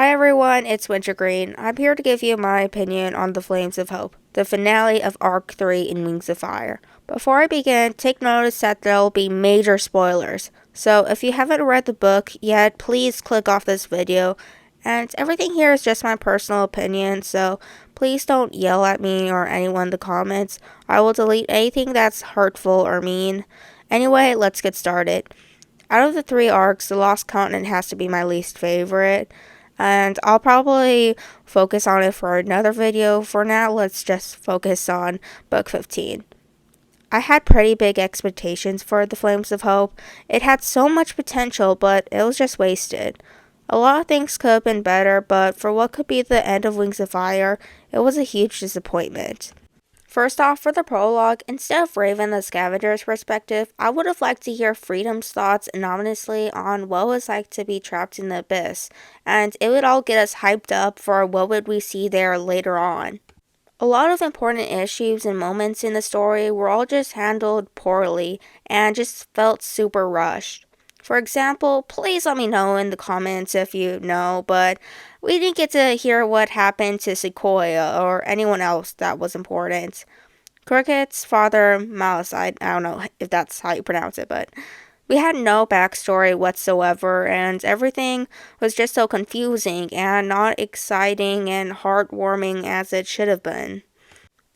Hi everyone, it's Wintergreen. I'm here to give you my opinion on The Flames of Hope, the finale of Arc 3 in Wings of Fire. Before I begin, take notice that there'll be major spoilers. So if you haven't read the book yet, please click off this video. And everything here is just my personal opinion, so please don't yell at me or anyone in the comments. I will delete anything that's hurtful or mean. Anyway, let's get started. Out of the three arcs, The Lost Continent has to be my least favorite, and I'll probably focus on it for another video. For now, let's just focus on Book 15. I had pretty big expectations for The Flames of Hope. It had so much potential, but it was just wasted. A lot of things could have been better, but for what could be the end of Wings of Fire, it was a huge disappointment. First off, for the prologue, instead of Raven the Scavenger's perspective, I would have liked to hear Freedom's thoughts anonymously on what it was like to be trapped in the abyss, and it would all get us hyped up for what would we see there later on. A lot of important issues and moments in the story were all just handled poorly and just felt super rushed. For example, please let me know in the comments if you know, but we didn't get to hear what happened to Sequoia or anyone else that was important. Cricket's father, Malicide, I don't know if that's how you pronounce it, but we had no backstory whatsoever, and everything was just so confusing and not exciting and heartwarming as it should have been.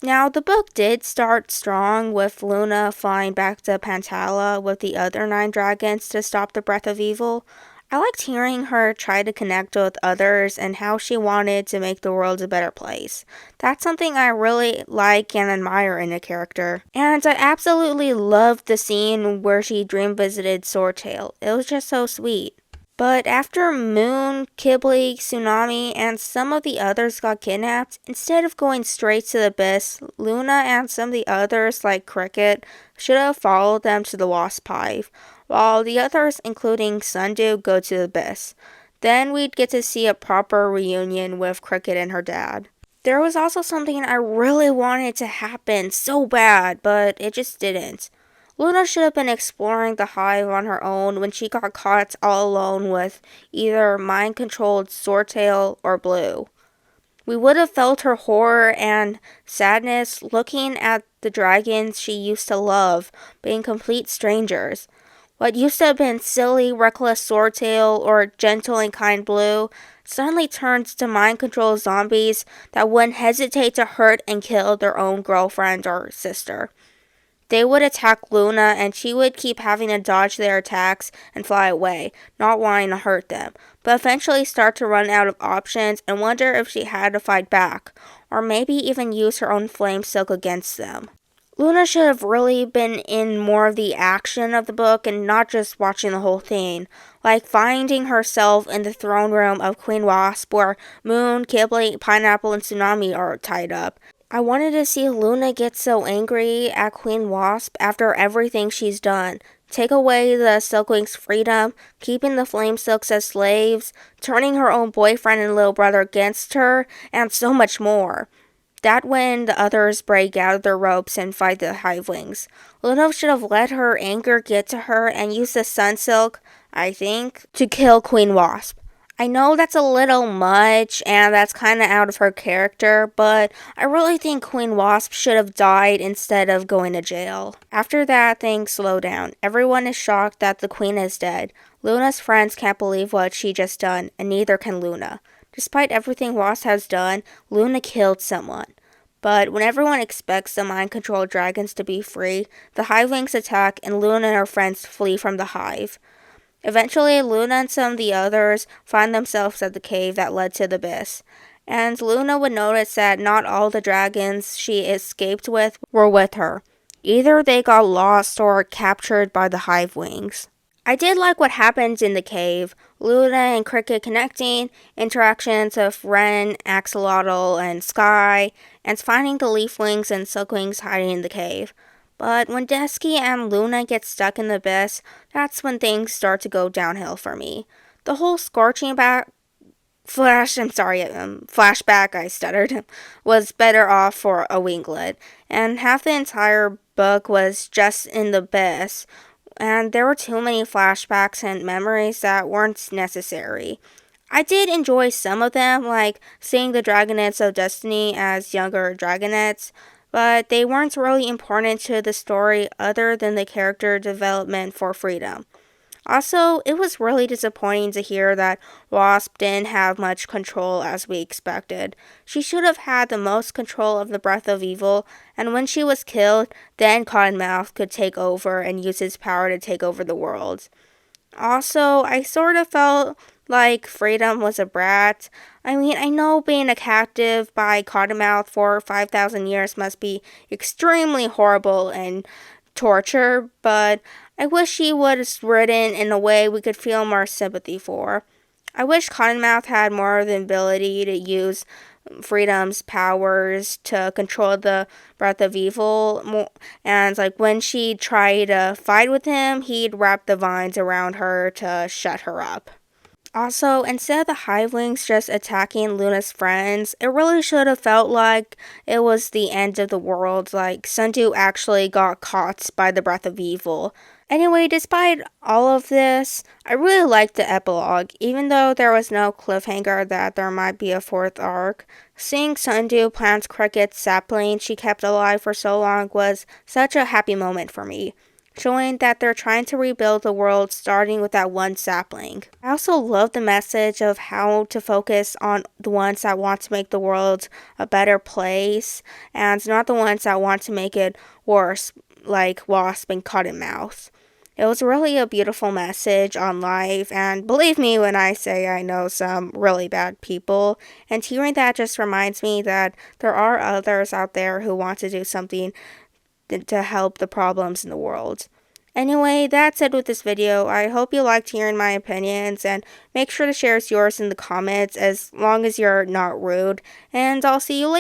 Now, the book did start strong with Luna flying back to Pantala with the other 9 dragons to stop the Breath of Evil. I liked hearing her try to connect with others and how she wanted to make the world a better place. That's something I really like and admire in a character. And I absolutely loved the scene where she dream visited Swordtail. It was just so sweet. But after Moon, Kibli, Tsunami, and some of the others got kidnapped, instead of going straight to the abyss, Luna and some of the others, like Cricket, should have followed them to the Wasp Hive, while the others, including Sundew, go to the abyss. Then we'd get to see a proper reunion with Cricket and her dad. There was also something I really wanted to happen so bad, but it just didn't. Luna should have been exploring the hive on her own when she got caught all alone with either mind-controlled Swordtail or Blue. We would have felt her horror and sadness looking at the dragons she used to love being complete strangers. What used to have been silly, reckless Swordtail or gentle and kind Blue suddenly turns to mind-controlled zombies that wouldn't hesitate to hurt and kill their own girlfriend or sister. They would attack Luna, and she would keep having to dodge their attacks and fly away, not wanting to hurt them, but eventually start to run out of options and wonder if she had to fight back, or maybe even use her own flame silk against them. Luna should have really been in more of the action of the book and not just watching the whole thing, like finding herself in the throne room of Queen Wasp where Moon, Kibli, Pineapple, and Tsunami are tied up. I wanted to see Luna get so angry at Queen Wasp after everything she's done. Take away the Silkwing's freedom, keeping the Flame Silks as slaves, turning her own boyfriend and little brother against her, and so much more. That when the others break out of their ropes and fight the Hivewings. Luna should have let her anger get to her and use the Sunsilk, I think, to kill Queen Wasp. I know that's a little much and that's kind of out of her character, but I really think Queen Wasp should have died instead of going to jail. After that, things slow down. Everyone is shocked that the queen is dead. Luna's friends can't believe what she just done, and neither can Luna. Despite everything Wasp has done, Luna killed someone. But when everyone expects the mind-controlled dragons to be free, the Hivewings attack and Luna and her friends flee from the hive. Eventually, Luna and some of the others find themselves at the cave that led to the abyss, and Luna would notice that not all the dragons she escaped with were with her. Either they got lost or captured by the Hivewings. I did like what happened in the cave. Luna and Cricket connecting, interactions of Ren, Axolotl, and Sky, and finding the Leafwings and Silkwings hiding in the cave. But when Dusky and Luna get stuck in the abyss, that's when things start to go downhill for me. The whole flashback, I stuttered, was better off for a winglet, and half the entire book was just in the abyss, and there were too many flashbacks and memories that weren't necessary. I did enjoy some of them, like seeing the Dragonets of Destiny as younger Dragonets, but they weren't really important to the story other than the character development for Freedom. Also, it was really disappointing to hear that Wasp didn't have much control as we expected. She should have had the most control of the Breath of Evil, and when she was killed, then Cottonmouth could take over and use his power to take over the world. Also, I sort of felt like Freedom was a brat. I mean, I know being a captive by Cottonmouth for 5,000 years must be extremely horrible and torture, but I wish she was written in a way we could feel more sympathy for. I wish Cottonmouth had more of the ability to use Freedom's powers to control the Breath of Evil, and like when she tried to fight with him, he'd wrap the vines around her to shut her up. Also, instead of the Hivelings just attacking Luna's friends, it really should have felt like it was the end of the world, like Sundew actually got caught by the Breath of Evil. Anyway, despite all of this, I really liked the epilogue, even though there was no cliffhanger that there might be a fourth arc. Seeing Sundew plant Cricket's sapling she kept alive for so long was such a happy moment for me, showing that they're trying to rebuild the world starting with that one sapling. I also love the message of how to focus on the ones that want to make the world a better place and not the ones that want to make it worse, like Wasp and Cottonmouth. It was really a beautiful message on life, and believe me when I say I know some really bad people, and hearing that just reminds me that there are others out there who want to do something to help the problems in the world. Anyway, that's it with this video. I hope you liked hearing my opinions, and make sure to share yours in the comments as long as you're not rude, and I'll see you later.